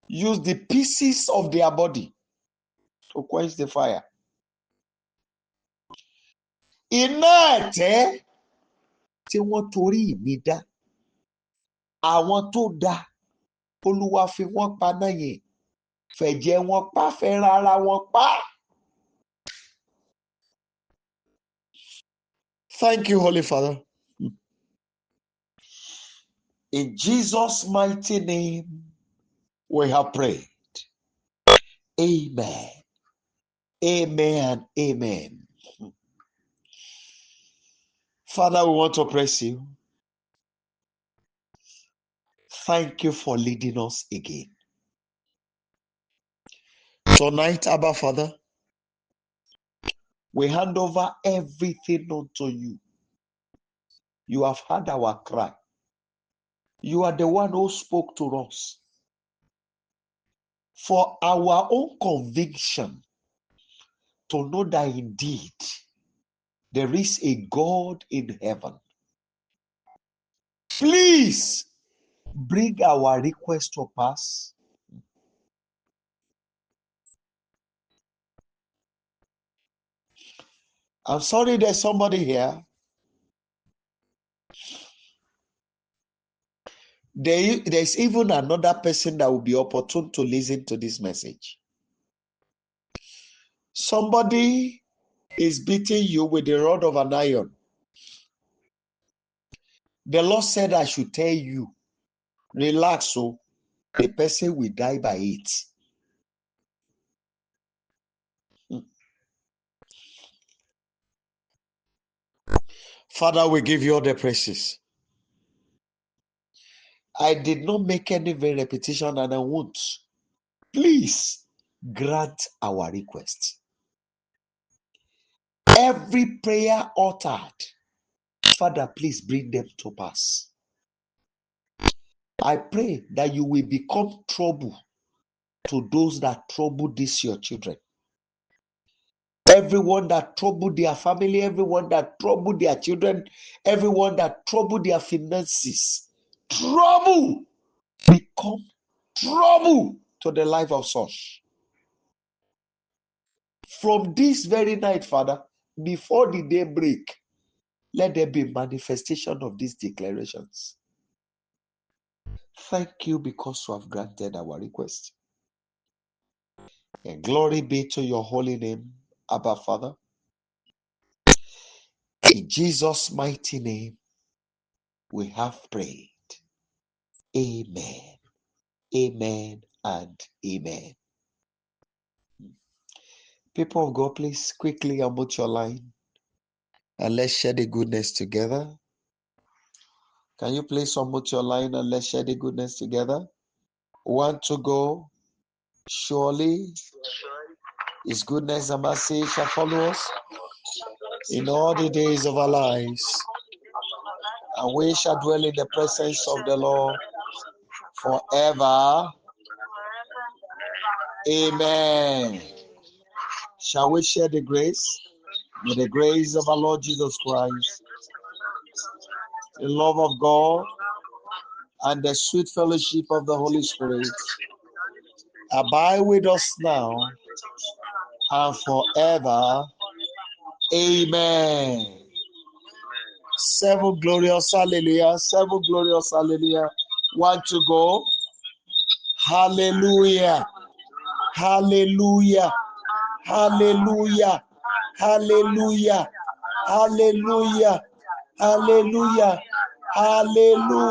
Use the pieces of their body to quench the fire. Iná ẹ̀tẹ́ tí wọ́n torí mi dá. Àwọn tó dá, Olúwa fi wọ́n paná yẹn. Fẹ̀jẹ̀ wọn pa, fẹ́ rárá wọn pa. Thank you, Holy Father. In Jesus' mighty name, we have prayed. Amen. Amen. Amen. Father, we want to praise you. Thank you for leading us again. Tonight, Abba Father, we hand over everything unto you. You have heard our cry. You are the one who spoke to us. For our own conviction to know that indeed there is a God in heaven. Please bring our request to pass. I'm sorry there's somebody here. There's even another person that will be opportune to listen to this message. Somebody is beating you with the rod of an iron. The Lord said I should tell you, relax, so the person will die by it. Father, we give you all the praises. I did not make any repetition and I won't. Please grant our request. Every prayer uttered, Father, please bring them to pass. I pray that you will become trouble to those that trouble these your children. Everyone that trouble their family, everyone that trouble their children, everyone that trouble their finances, trouble become trouble to the life of such. From this very night, Father, before the day break, let there be manifestation of these declarations. Thank you because you have granted our request. And glory be to your holy name, Abba Father. In Jesus' mighty name, we have prayed. Amen. Amen and amen. People of God, please quickly unmute your line and let's share the goodness together. Can you please unmute your line and let's share the goodness together? 1 to go. Surely His goodness and mercy shall follow us in all the days of our lives, and we shall dwell in the presence of the Lord forever. Amen. Shall we share the grace? May the grace of our Lord Jesus Christ, the love of God, and the sweet fellowship of the Holy Spirit abide with us now and forever. Amen. 7 glorious hallelujah. 7 glorious hallelujah. 1 to go. Hallelujah. Hallelujah. Hallelujah. Hallelujah. Hallelujah. Hallelujah. Hallelujah.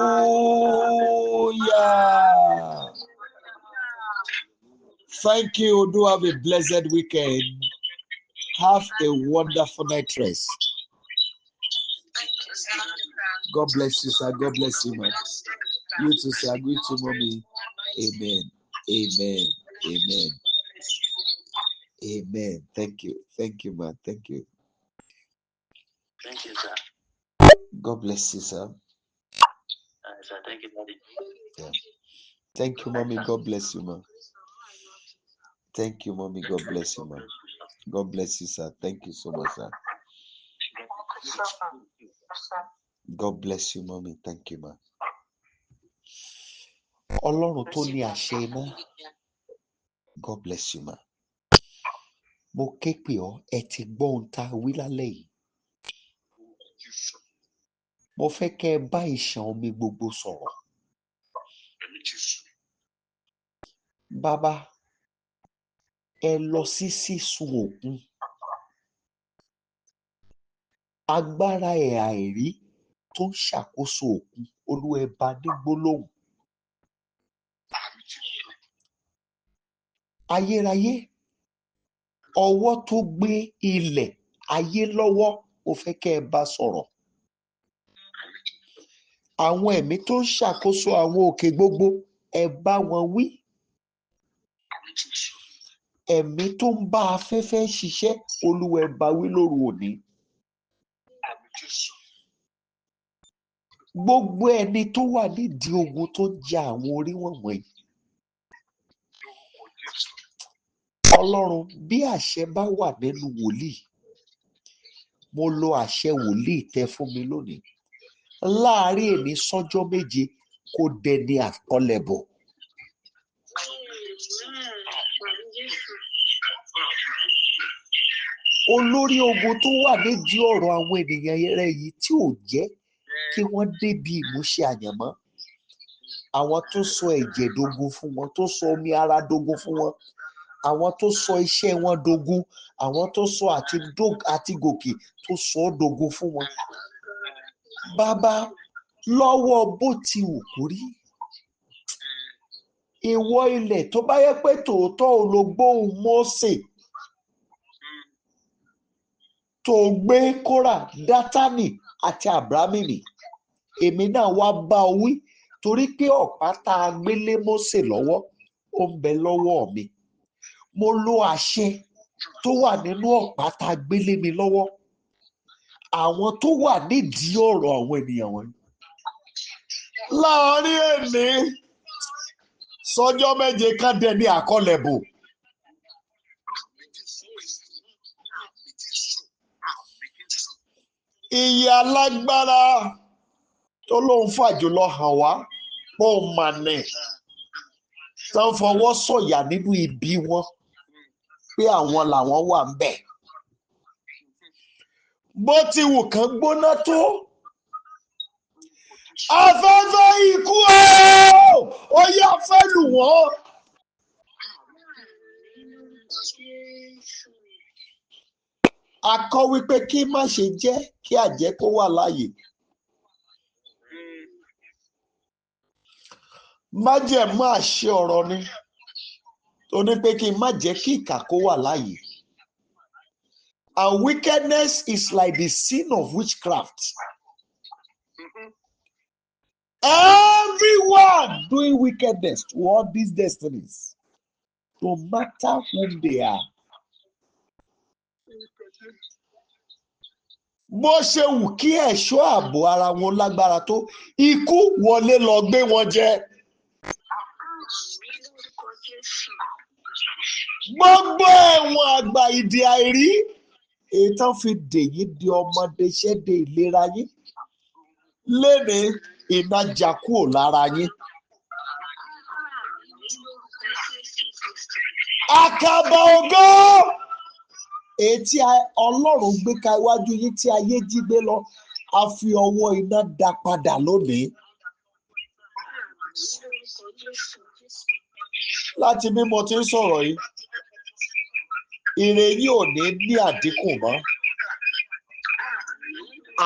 Thank you. Do have a blessed weekend. Have a wonderful night rest. God bless you, sir. God bless you, man. You too, sir. You too, mommy. Amen. Amen. Amen. Amen. Thank you. Thank you, man. Thank you. Thank you, sir. God bless you, sir. Sir, thank you, Daddy. Yeah. Thank you, mommy. God bless you, man. Thank you, mommy. God bless you, man. God bless you, sir. Thank you so much, sir. God bless you, mommy. Thank you, man. Ọlọ́run tó ní àṣẹ iná. God bless you, man. Mo ké pè ọ́, ẹ ti gbọ́ ohun tá a wí lálẹ́ yìí. Mo fẹ́ kẹ́ ẹ bá ìṣàn omi gbogbo sọ̀rọ̀. Bàbá, ẹ lọ sí sísun òkun. Agbára ẹ̀ àìrí tó ń ṣàkóso òkun, Olúwa ẹ bá ní gbólóhùn. Ayérayé, ọwọ́ tó gbé ilẹ̀ ayé lọ́wọ́, mo fẹ́ kẹ́ ẹ bá sọ̀rọ̀. Àwọn ẹ̀mí tó ń ṣàkóso àwọn òkè gbogbo, ẹ bá wọn wí. Ẹ̀mí tó ń bá afẹ́fẹ́ ṣiṣẹ́, Olúwa ẹ bá wí lóru òní. Gbogbo ẹni tó wà nídìí ogun tó ń ja àwọn orí wọ̀nyí. Ọlọ́run, bí àṣẹ bá wà nínú wòlíì, mo lo àṣẹ wòlíì tẹ fún mi lónìí. Láàárín èmi sọ́jọ́ méje kó dẹni àkọlẹ̀bọ̀. Olórí ogun tó wà nídìí ọ̀rọ̀ àwọn ènìyàn rẹ yìí tí ò jẹ́ kí wọ́n débi ìmúṣẹ àyànmọ́. Àwọn tó sọ ẹ̀jẹ̀ dogun fún wọn, tó sọ omi ara dogun fún wọn, àwọn tó sọ iṣẹ́ wọn dogun, àwọn tó sọ àti gòkè tó sọ ọ́ dogun fún wọn. Bàbá, lọ́wọ́ bó ti wù kó rí, ìwọ ilẹ̀ tó bá yẹ pé tòótọ́ ò ló gbóhùn Mósè tó gbé Kórà, Dátánì àti Ábúráhámù mì, èmi náà wá bá ọ wí, torí pé ọ̀pá tá a gbé lé Mósè lọ́wọ́ ó ń bẹ lọ́wọ́ mi. Mo lo àṣẹ tó wà nínú ọ̀pá tá a gbé lé mi lọ́wọ́. Àwọn tó wà nídìí ọ̀rọ̀ àwọn ènìyàn wọn. Láàárín èmi sọ́jọ́ méje ká dẹni àkọlẹ̀bò. Iye alágbára tó lóun fàjùlọ hàn wá pọ̀ mànẹ̀ tó ń fọwọ́ sọ̀yà nínú ibi wọn pé àwọn làwọn wà ń bẹ̀. Bó ti wù kán gbóná tó, afẹ́fẹ́ ikú ó yá fẹ́ lù wọ́n. A kọ́ wípé kí má ṣe jẹ́ kí àjẹ́ kó wà láàyè. Májẹ̀mú àṣẹ ọ̀rọ̀ ni tó ní pé kí n má jẹ́ kí ìkà kó wà láàyè. And wickedness is like the sin of witchcraft. Everyone doing wickedness to all these destinies, no matter whom they are. Bó ṣe wù kí ẹ̀ṣọ́ ààbò ara wọn lágbára tó, ikú wọlé lọ gbé wọn jẹ. Gbogbo ẹ̀wọ̀n àgbà ìdè àìrí èyí tán fi dè yín di ọmọdé ṣẹ́dé ìlera yín. Lénìí iná jà kúrò lára yín. Àkàbà ògo èyí tí Ọlọ́run gbé ka iwájú yín tí ayé jí gbé lọ, a fi ọwọ́ iná dá padà lónìí. Láti bí mo ti ń sọ̀rọ̀ yìí, ire yín ò ní àdínkù mọ́.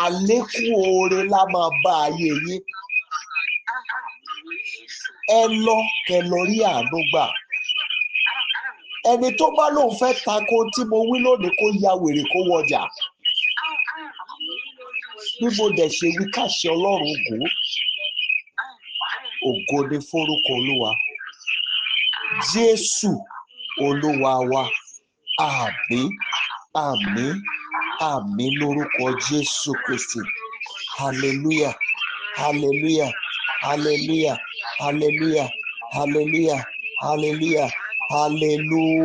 Àlékún oore la máa bá ayé yín. Ẹ lọ kẹ́ lọ rí àánú gbà. Ẹni tó bá lóun fẹ́ tako tí mo wí lónìí kó ya wèrè kó wọjà. bí mo dẹ̀ ṣe wí káṣẹ Ọlọ́run gùn ògo ni forúkọ Olúwa Jésù Olúwa wa àmín àmín àmín lórúkọ Jésù Kristi hallelujah hallelujah hallelujah hallelujah hallelujah hallelujah hallelujah.